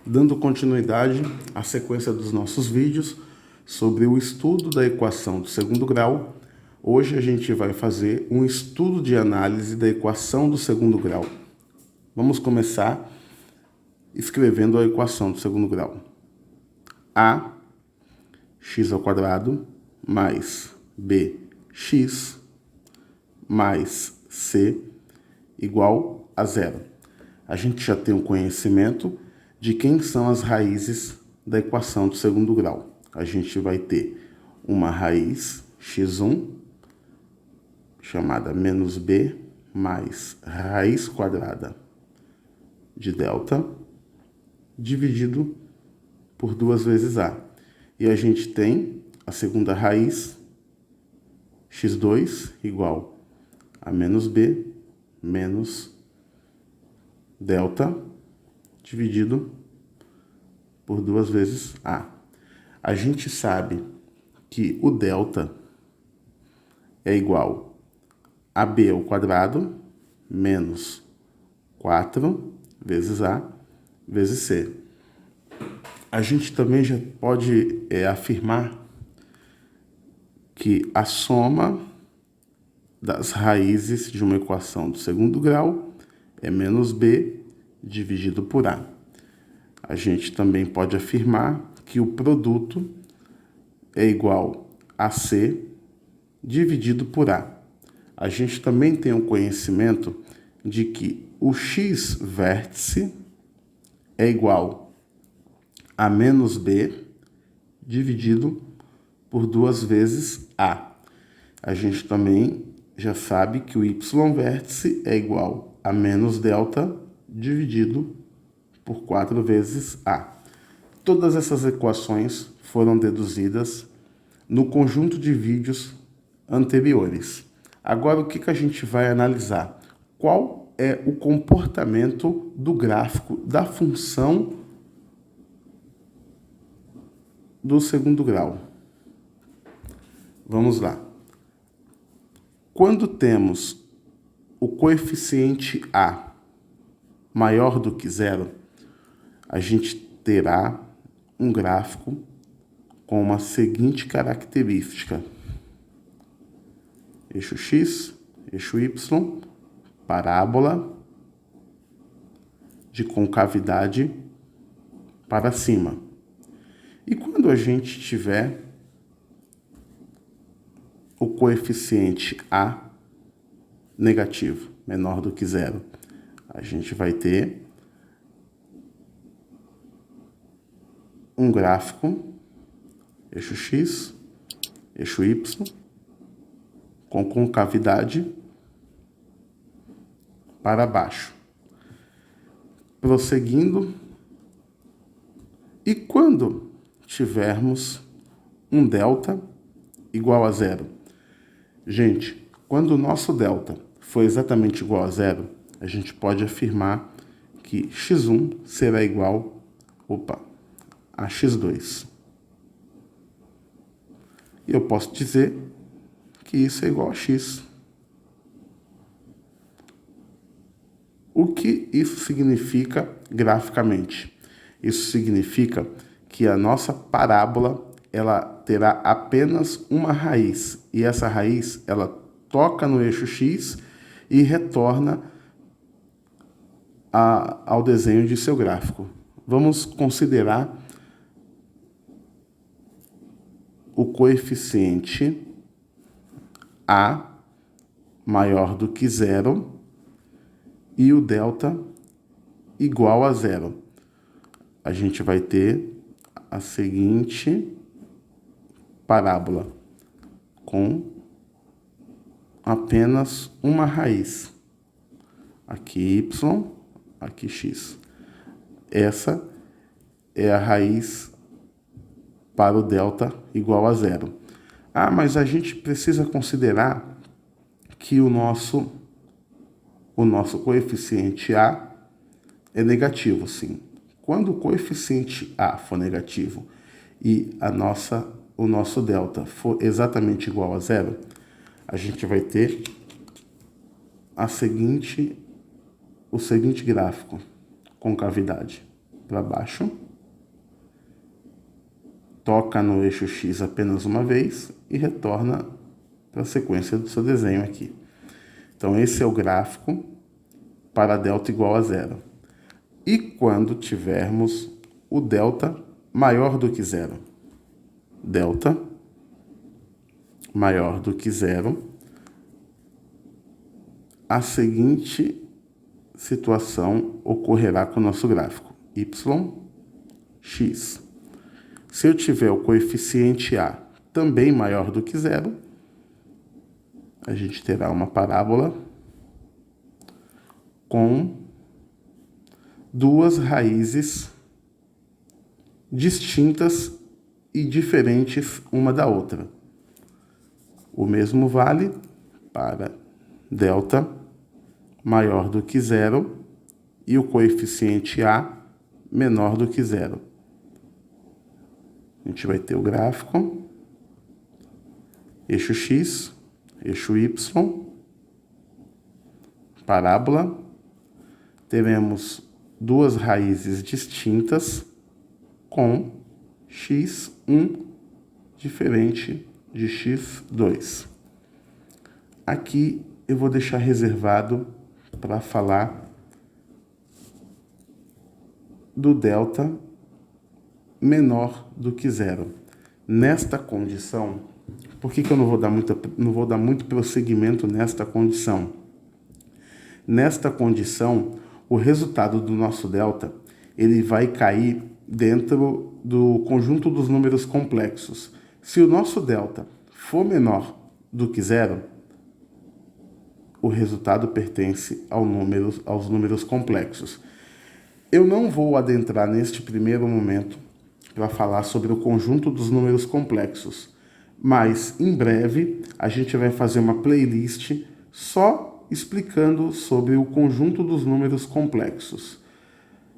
Dando continuidade à sequência dos nossos vídeos sobre o estudo da equação do segundo grau, hoje a gente vai fazer um estudo de análise da equação do segundo grau. Vamos começar escrevendo a equação do segundo grau. A x ao quadrado mais bx mais c igual a zero. A gente já tem um conhecimento de quem são as raízes da equação do segundo grau. A gente vai ter uma raiz x1, chamada menos b, mais raiz quadrada de delta, dividido por 2 vezes a. E a gente tem a segunda raiz, x2, igual a menos b, menos delta, dividido por 2 vezes a. A gente sabe que o delta é igual a b ao quadrado menos 4 vezes a vezes c. A gente também já pode afirmar que a soma das raízes de uma equação do segundo grau é menos b dividido por a. A gente também pode afirmar que o produto é igual a c dividido por a. A gente também tem o conhecimento de que o x vértice é igual a menos b dividido por 2 vezes a. A gente também já sabe que o y vértice é igual a menos delta dividido por 4 vezes a. Todas essas equações foram deduzidas no conjunto de vídeos anteriores. Agora, o que a gente vai analisar? Qual é o comportamento do gráfico da função do segundo grau? Vamos lá. Quando temos o coeficiente a maior do que zero, a gente terá um gráfico com uma seguinte característica: eixo x, eixo y, parábola de concavidade para cima. E quando a gente tiver o coeficiente a negativo, menor do que zero, a gente vai ter um gráfico, eixo x, eixo y, com concavidade para baixo. Prosseguindo, e quando tivermos um delta igual a zero? Gente, quando o nosso delta for exatamente igual a zero, a gente pode afirmar que x1 será igual a x2. E eu posso dizer que isso é igual a x. O que isso significa graficamente? Isso significa que a nossa parábola ela terá apenas uma raiz, e essa raiz ela toca no eixo x e retorna ao desenho de seu gráfico. Vamos considerar o coeficiente a maior do que zero e o delta igual a zero. A gente vai ter a seguinte parábola com apenas uma raiz. Aqui y, aqui x. Essa é a raiz para o delta igual a zero. Ah, mas a gente precisa considerar que o nosso coeficiente a é negativo, sim. Quando o coeficiente a for negativo e o nosso delta for exatamente igual a zero, a gente vai ter o seguinte gráfico: concavidade. para baixo, toca no eixo X apenas uma vez e retorna para a sequência do seu desenho aqui. Então, esse é o gráfico para delta igual a zero. E quando tivermos o delta maior do que zero? Delta maior do que zero, a seguinte situação ocorrerá com o nosso gráfico. Y, X. Se eu tiver o coeficiente A também maior do que zero, a gente terá uma parábola com duas raízes distintas e diferentes uma da outra. O mesmo vale para delta maior do que zero e o coeficiente A menor do que zero. A gente vai ter o gráfico, eixo X, eixo Y, parábola. Teremos duas raízes distintas com x1 diferente de x2. Aqui eu vou deixar reservado para falar do delta menor do que zero. Nesta condição, por que eu não vou dar muito prosseguimento nesta condição? Nesta condição, o resultado do nosso delta, ele vai cair dentro do conjunto dos números complexos. Se o nosso delta for menor do que zero, o resultado pertence aos números complexos. Eu não vou adentrar neste primeiro momento para falar sobre o conjunto dos números complexos, mas em breve a gente vai fazer uma playlist só explicando sobre o conjunto dos números complexos.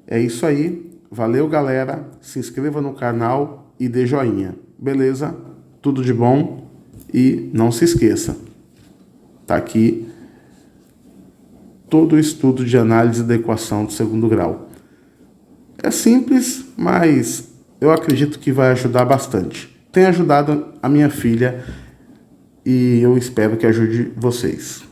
É isso aí, valeu galera, se inscreva no canal e dê joinha, beleza? Tudo de bom e não se esqueça, tá aqui todo o estudo de análise da equação do segundo grau. É simples, mas eu acredito que vai ajudar bastante. Tem ajudado a minha filha e eu espero que ajude vocês.